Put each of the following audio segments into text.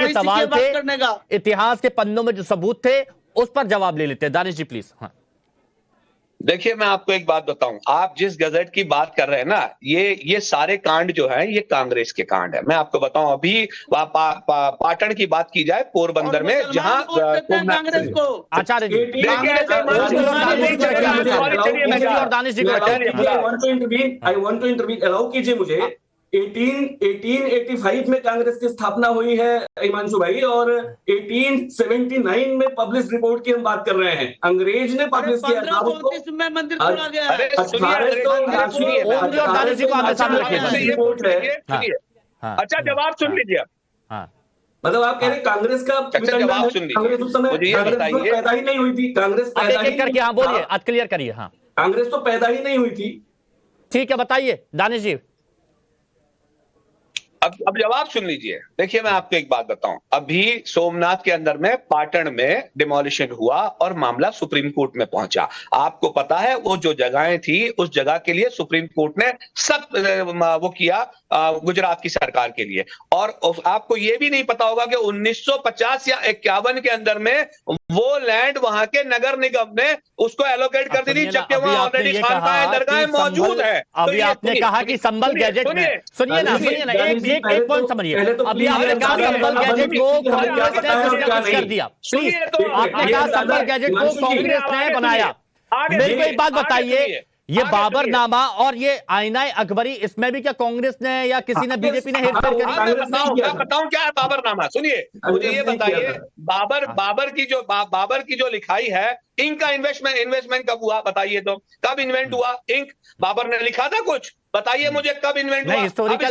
बाकी सवाल थे इतिहास के पन्नों में जो सबूत थे उस पर जवाब ले लेते हैं। दानिश जी प्लीज। हाँ देखिए, मैं आपको एक बात बताऊं, आप जिस गजट की बात कर रहे हैं ना, ये सारे कांड जो है ये कांग्रेस के कांड है। मैं आपको बताऊं, अभी पाटन की बात की जाए, पोरबंदर में, जहां कांग्रेस को Acharya ji I want to intervene, allow कीजिए मुझे। 1885 में कांग्रेस की स्थापना हुई है हिमांशु भाई, और 1879 में पब्लिश रिपोर्ट की हम बात कर रहे हैं। अंग्रेज ने पब्लिश किया था उसको। मंदिर तोड़ा गया है। अच्छा, जवाब सुन लीजिए। मतलब आप कह रहे हैं कांग्रेस का जवाब सुन लीजिए। कांग्रेस उस समय पैदा ही नहीं हुई थी। कांग्रेस पैदा ही करके हाँ बोलिए, आज क्लियर करिए। हाँ, कांग्रेस तो पैदा ही नहीं हुई थी। ठीक है, बताइए दानिश जी। अब जवाब सुन लीजिए। देखिए, मैं आपको एक बात बताऊं, अभी सोमनाथ के अंदर में पाटन में डिमोलिशन हुआ और मामला सुप्रीम कोर्ट में पहुंचा। आपको पता है वो जो जगहें थी, उस जगह के लिए सुप्रीम कोर्ट ने सब वो किया गुजरात की सरकार के लिए। और आपको ये भी नहीं पता होगा कि 1950 या 51 के अंदर में वो लैंड वहां के नगर निगम ने उसको एलोकेट कर दी थी, जबकि वहां ऑलरेडी खानकाहें दरगाहें मौजूद है। अभी आपने कहा कि संबल गैजेट में, सुनिए ना एक पॉइंट समझिए। अभी आपने कहा संबल गैजेट को कांग्रेस ने कर दिया। प्लीज, आपने कहा संबल गैजेट को कांग्रेस ने बनाया। मेरे को एक बात बताइए, ये बाबरनामा और ये आईना अकबरी, इसमें भी क्या कांग्रेस ने या किसी ने, बीजेपी ने हेरफेर करी? मैं बताऊं क्या है बाबरनामा, सुनिए मुझे ये बताइए। बाबर की जो लिखाई है, इंक का इन्वेस्टमेंट कब हुआ बताइए तो, कब इन्वेंट हुआ इंक? बाबर ने लिखा था कुछ? बताइए मुझे कब इन्वेंट हुआ। हिस्टोरिकल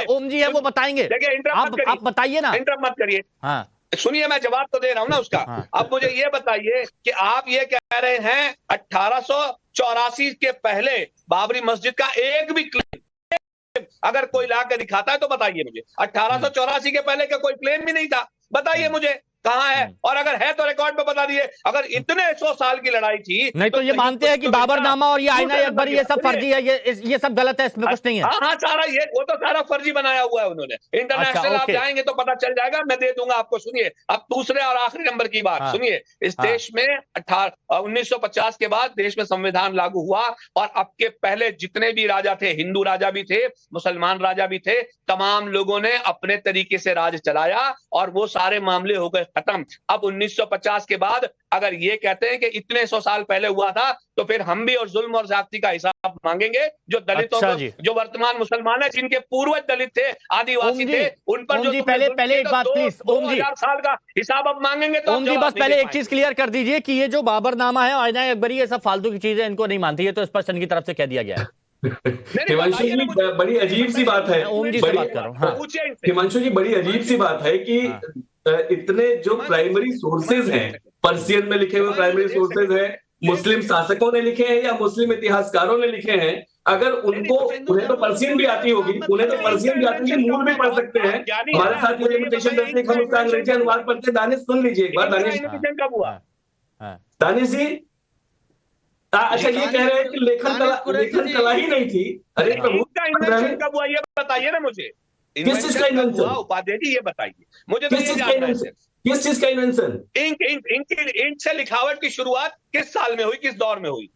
ओम जी है वो बताएंगे। आप बताइए ना, इंटरप्ट मत करिए। हाँ सुनिए, मैं जवाब तो दे रहा हूं ना उसका। हाँ। अब मुझे ये बताइए कि आप ये कह रहे हैं 1884 के पहले बाबरी मस्जिद का एक भी क्लेम अगर कोई ला के दिखाता है तो बताइए मुझे। 1884 के पहले का कोई क्लेम भी नहीं था, बताइए मुझे कहां है। और अगर है तो रिकॉर्ड पे बता दिए। अगर इतने 100 साल की लड़ाई थी, नहीं तो ये मानते हैं कि बाबरनामा और ये आईना अकबरी ये सब फर्जी है, ये सब गलत है, इसमें कुछ नहीं है। हाँ, सारा ये वो तो सारा फर्जी बनाया हुआ है उन्होंने। इंटरनेशनल आप जाएंगे तो पता चल जाएगा, मैं दे दूंगा आपको। सुनिए, अब दूसरे और आखिरी नंबर की बात सुनिए। इस देश में 1950 के बाद देश में संविधान लागू हुआ, और अब के पहले जितने भी राजा थे, हिंदू राजा भी थे, मुसलमान राजा भी थे, तमाम लोगों ने अपने तरीके से राज चलाया और वो सारे मामले हो गए खत्म। अब 1950 के बाद अगर ये कहते हैं कि इतने 100 साल पहले हुआ था, तो फिर हम भी और जुल्म और ज्यादती का हिसाब मांगेंगे। जो दलितों को, जो वर्तमान मुसलमान है, जिनके पूर्वज दलित थे, आदिवासी थे, उन पर जो पहले एक बात प्लीज, 2000 साल का हिसाब अब मांगेंगे तो ओम जी बस पहले एक चीज क्लियर कर दीजिए कि ये जो बाबरनामा है, आईना अकबरी, ये सब फालतू की चीजें इनको नहीं मानती है, तो स्पष्ट इनकी तरफ से कह दिया गया है। हिमांशु जी, बड़ी अजीब सी बात है। ओम जी से बात कर रहा हूं। हिमांशु जी, बड़ी अजीब सी बात है कि इतने जो प्राइमरी सोर्सेज हैं, पर्शियन में लिखे हुए प्राइमरी सोर्सेज हैं, मुस्लिम शासकों ने लिखे हैं या मुस्लिम इतिहासकारों ने लिखे हैं, अगर उनको, उन्हें तो पर्शियन भी आती होगी, उन्हें तो पर्शियन भी आती है, मूल भी पढ़ सकते हैं। हमारे साथ ये लिमिटेशन रहती है, हम उसका अंग्रेजी अनुवाद पढ़ते। दानिश सुन लीजिए एक बार। कब हुआ दानिश जी? अच्छा, ये कह रहे हैं कि लेखन कला ही नहीं थी। अरे प्रभु, कब हुआ ये बताइए ना मुझे। किस चीज का इन्वेंशन? उपाध्याय जी ये बताइए मुझे। तो किस चीज का इन्वेंशन? इंक से लिखावट की शुरुआत किस साल में हुई, किस दौर में हुई?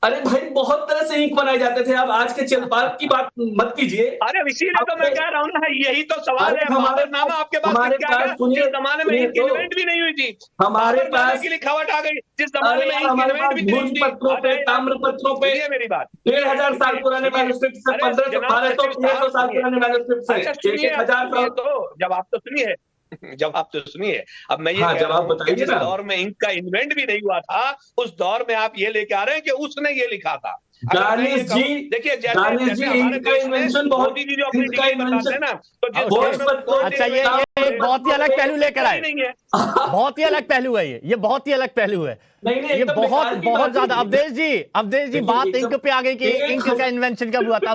अरे भाई, बहुत तरह से इंक बनाए जाते थे। आप आज के चलपात की बात मत कीजिए। अरे इसीलिए तो मैं कह रहा हूँ ना, यही तो सवाल है। बाबरनामा आपके पास जिस जमाने में इंक इन्वेंट भी नहीं हुई थी, हमारे पास की लिखावट आ गई जिस जमाने में इंक इन्वेंट भी नहीं थी। पत्रों पे, ताम्र पत्रों पे, मेरी बात 1500 साल पुराने मैन्युस्क्रिप्ट से 1500 साल पुराने मैन्युस्क्रिप्ट से 1000 साल। तो जवाब तो सुनिए, जवाब तो सुनिए। अब मैं ये जवाब बताइए। जिस दौर में इंक का इन्वेंट भी नहीं हुआ था, उस दौर में आप ये लेके आ रहे हैं कि उसने ये लिखा था। दानिश जी, देखिए दानिश जी, इनका इन्वेंशन बहुत, इनका इन्वेंशन ना, तो अच्छा, ये बहुत ही अलग पहलू लेकर आए। बहुत ही अलग पहलू है ये बहुत ही अलग पहलू है ये, बहुत ज्यादा। अवधेश जी, बात इंक पे आ गई कि इंक का इन्वेंशन कब हुआ था।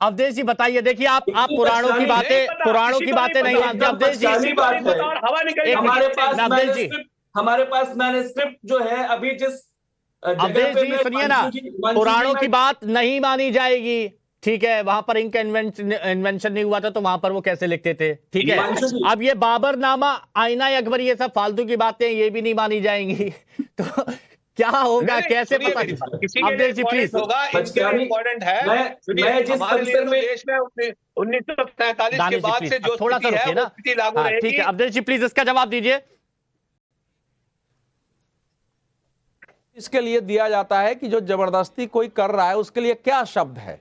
अवधेश जी बताइए। देखिए, आप पुराणों की बातें नहीं मानते। अवधेश जी, हमारे पास मैन्युस्क्रिप्ट जो है अभी जिस अवधेश जी सुनिए ना, पुराणों की बात नहीं मानी जाएगी। ठीक है, वहां पर इनका इन्वेंशन नहीं हुआ था तो वहां पर वो कैसे लिखते थे? ठीक है, अब ये बाबरनामा, आईना अकबर, ये सब फालतू की बातें ये भी नहीं मानी जाएंगी तो क्या होगा, कैसे पता? अब्दुल जी प्लीज होगा, इम्पोर्टेंट है। हमारे लिए तो देश में 1947 के बाद से जो थोड़ा सा रुकिए ना, ठीक है अब्दुल जी प्लीज इसका जवाब दीजिए। इसके लिए दिया जाता है कि जो जबरदस्ती कोई कर रहा है उसके लिए क्या शब्द है।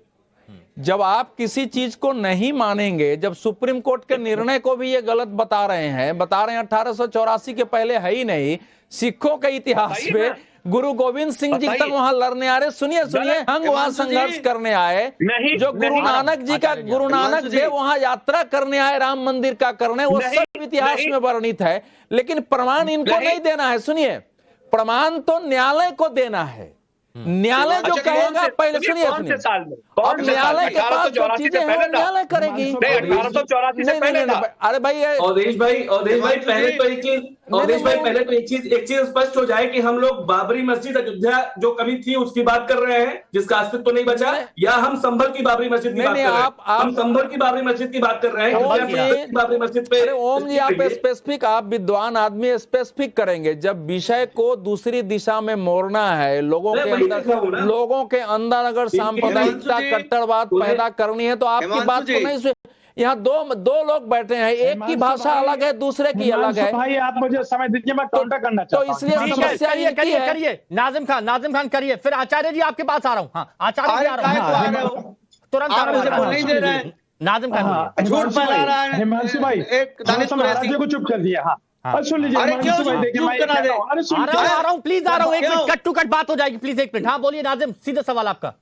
जब आप किसी चीज को नहीं मानेंगे, जब सुप्रीम कोर्ट के निर्णय को भी ये गलत बता रहे हैं 1884 के पहले है ही नहीं, सिखों के इतिहास में गुरु गोविंद सिंह जी तक वहां लड़ने आ रहे, सुनिए हम वहां संघर्ष करने आए, जो गुरु नानक जी का गुरु नानक देव वहां यात्रा करने आए राम मंदिर का करने, वो सब इतिहास में वर्णित है, लेकिन प्रमाण इनको नहीं देना है। सुनिए, प्रमाण तो न्यायालय को देना है, न्यायालय जो कहेगा, पहले सुनिए और न्यायालय के पास जो चीजें हैं वो न्यायालय करेगी। 1884 से पहले था। अरे भाई अवधेश भाई पहले तो एक चीज स्पष्ट हो जाए कि हम लोग बाबरी मस्जिद अयोध्या जो कभी थी उसकी बात कर रहे हैं जिसका अस्तित्व तो नहीं बचा, या हम संभल की बाबरी मस्जिद की बात कर रहे हैं? हम संभल की बाबरी मस्जिद की बात कर रहे हैं, बाबरी मस्जिद पे। ओम जी आप स्पेसिफिक, आप विद्वान आदमी स्पेसिफिक करेंगे, जब विषय को दूसरी दिशा में मोड़ना है, लोगों के अंदर अगर सांप्रदायिकता कट्टरवाद पैदा करनी है तो आपकी बात को नहीं। यहाँ दो लोग बैठे हैं, एक की भाषा अलग है, दूसरे की अलग है। भाई आप मुझे समय दीजिए, मैं काउंटर करना चाहता हूं। तो इसलिए समस्या ये करिए नाजिम खान करिए, फिर आचार्य जी आपके पास आ रहा हूँ। हाँ आचार्य जी आ रहा हूँ, तुरंत नाजिम खान झूठ फैला रहा है हिमांशु भाई, को चुप कर दिया। हाँ सुन लीजिए, आ रहा हूँ प्लीज, आ रहा हूँ, एक मिनट, कट टू कट बात हो जाएगी प्लीज, एक मिनट। हाँ बोलिए नाजिम, सीधा सवाल आपका।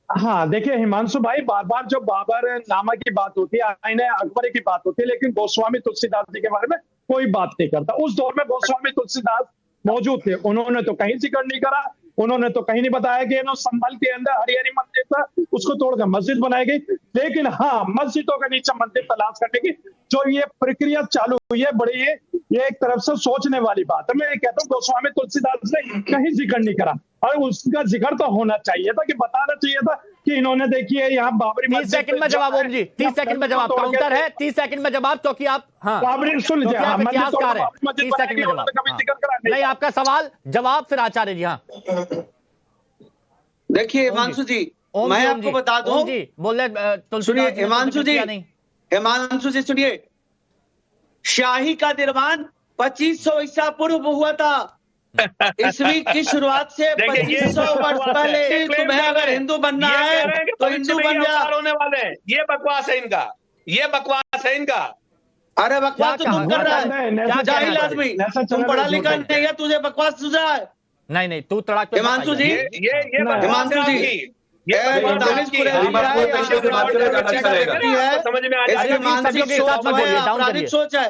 हाँ देखिए हिमांशु भाई, बार बार जो बाबर नामा की बात होती है, आईने अकबर की बात होती है, लेकिन गोस्वामी तुलसीदास जी के बारे में कोई बात नहीं करता। उस दौर में गोस्वामी तुलसीदास मौजूद थे, उन्होंने तो कहीं जिक्र नहीं करा, उन्होंने तो कहीं नहीं बताया कि संभल के अंदर हरिहरी मंदिर था, उसको तोड़कर मस्जिद बनाई गई। लेकिन हाँ, मस्जिदों के नीचे मंदिर तलाश करने की जो ये प्रक्रिया चालू हुई है, बड़ी ये एक तरफ से सोचने वाली बात है। मैं कहता हूँ गोस्वामी तुलसीदास ने कहीं जिक्र नहीं करा, और उसका जिक्र तो होना चाहिए था, कि बताना चाहिए था कि इन्होंने देखिए यहाँ बाबरी 30 सेकंड में जवाब। ओम जी 30 सेकंड में जवाब, काउंटर है 30 सेकंड में जवाब, क्योंकि आप बाबरी सुन लीजिए, 30 सेकंड में जवाब। नहीं आपका सवाल जवाब, फिर आचार्य जी। हाँ देखिए हिमांशु जी, मैं आपको बता दूं जी, बोले सुनिए हिमांशु जी सुनिए, शाही का निर्माण 2500 ईसा पूर्व हुआ था। ईस्वी की शुरुआत से 2500 वर्ष पहले तुम्हें अगर हिंदू बनना है तो हिंदू बन जा। होने वाले हैं, ये बकवास है इनका, ये बकवास है इनका। अरे बकवास तो तुम कर रहा है, जाहिल आदमी, तुम पढ़ा लिखा नहीं है, तुझे बकवास सुझा है। नहीं तू तड़ाक हिमांशु जी, हिमांशु जी समझ में आ मानसिक सोच है, आपराधिक सोच है।